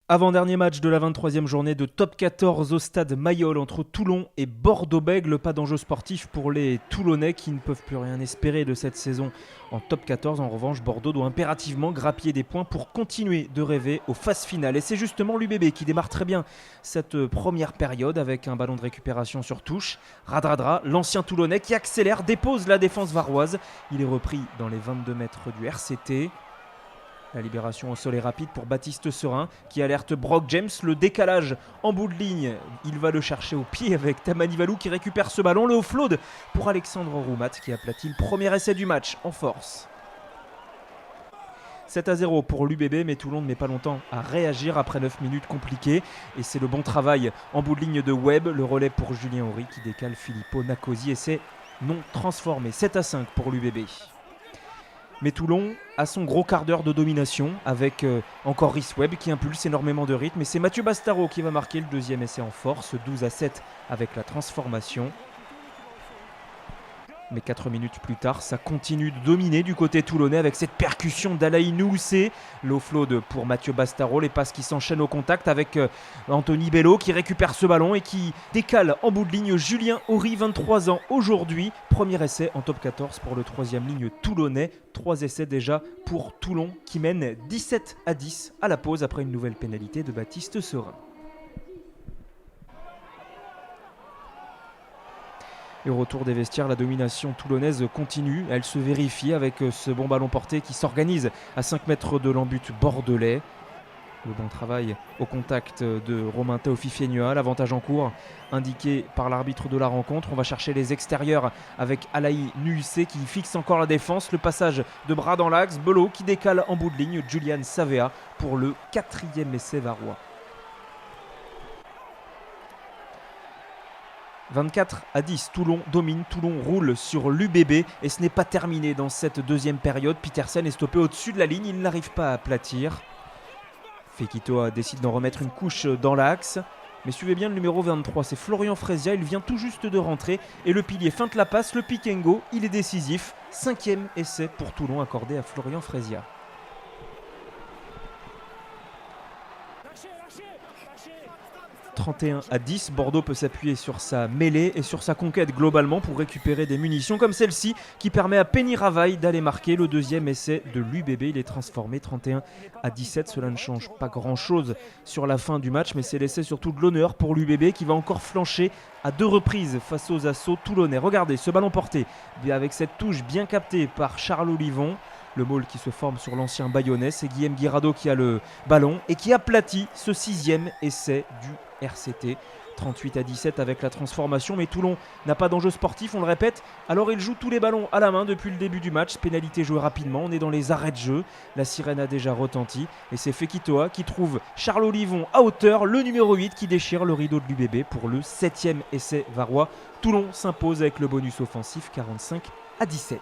Avant-dernier match de la 23e journée de Top 14 au stade Mayol entre Toulon et Bordeaux-Bègles. Pas d'enjeu sportif pour les Toulonnais qui ne peuvent plus rien espérer de cette saison en Top 14. En revanche, Bordeaux doit impérativement grappiller des points pour continuer de rêver aux phases finales. Et c'est justement l'UBB qui démarre très bien cette première période avec un ballon de récupération sur touche. Radradra, l'ancien Toulonnais qui accélère, dépose la défense varoise. Il est repris dans les 22 mètres du RCT. La libération au sol est rapide pour Baptiste Serin qui alerte Brock James. Le décalage en bout de ligne, il va le chercher au pied avec Tamani Valou qui récupère ce ballon. Le offload pour Alexandre Roumat qui aplatit le premier essai du match en force. 7-0 pour l'UBB, mais Toulon ne met pas longtemps à réagir après 9 minutes compliquées. Et c'est le bon travail en bout de ligne de Webb. Le relais pour Julien Horry qui décale Filippo Nacosi et c'est non transformé. 7-5 pour l'UBB. Mais Toulon a son gros quart d'heure de domination avec encore Rhys Webb qui impulse énormément de rythme. Et c'est Mathieu Bastaro qui va marquer le deuxième essai en force, 12-7 avec la transformation. Mais 4 minutes plus tard, ça continue de dominer du côté toulonnais avec cette percussion d'Alaï Noussé. L'offload pour Mathieu Bastaro, les passes qui s'enchaînent au contact avec Anthony Bello qui récupère ce ballon et qui décale en bout de ligne Julien Horry, 23 ans aujourd'hui. Premier essai en top 14 pour le troisième ligne toulonnais. 3 essais déjà pour Toulon qui mène 17-10 à la pause après une nouvelle pénalité de Baptiste Serin. Et au retour des vestiaires, la domination toulonnaise continue. Elle se vérifie avec ce bon ballon porté qui s'organise à 5 mètres de l'embut bordelais. Le bon travail au contact de Romain Teofi-Fienua. L'avantage en cours indiqué par l'arbitre de la rencontre. On va chercher les extérieurs avec Alaï Nuissé qui fixe encore la défense. Le passage de bras dans l'axe. Bello qui décale en bout de ligne. Julian Savea pour le 4e essai varois. 24-10, Toulon domine, Toulon roule sur l'UBB et ce n'est pas terminé dans cette deuxième période. Petersen est stoppé au-dessus de la ligne, il n'arrive pas à aplatir. Fekitoa décide d'en remettre une couche dans l'axe. Mais suivez bien le numéro 23, c'est Florian Frezia, il vient tout juste de rentrer et le pilier feinte la passe, le pick and go, il est décisif. 5e essai pour Toulon accordé à Florian Frezia. 31-10, Bordeaux peut s'appuyer sur sa mêlée et sur sa conquête globalement pour récupérer des munitions comme celle-ci qui permet à Penny Ravaille d'aller marquer le deuxième essai de l'UBB. Il est transformé 31-17, cela ne change pas grand-chose sur la fin du match, mais c'est l'essai surtout de l'honneur pour l'UBB qui va encore flancher à 2 reprises face aux assauts toulonnais. Regardez ce ballon porté avec cette touche bien captée par Charles Olivon. Le maul qui se forme sur l'ancien Bayonnais, c'est Guillaume Guirado qui a le ballon et qui aplatit ce 6e essai du RCT. 38-17 avec la transformation, mais Toulon n'a pas d'enjeu sportif, on le répète, alors il joue tous les ballons à la main depuis le début du match. Pénalité jouée rapidement, on est dans les arrêts de jeu, la sirène a déjà retenti et c'est Fekitoa qui trouve Charles Olivon à hauteur, le numéro 8 qui déchire le rideau de l'UBB pour le 7e essai varois. Toulon s'impose avec le bonus offensif 45-17.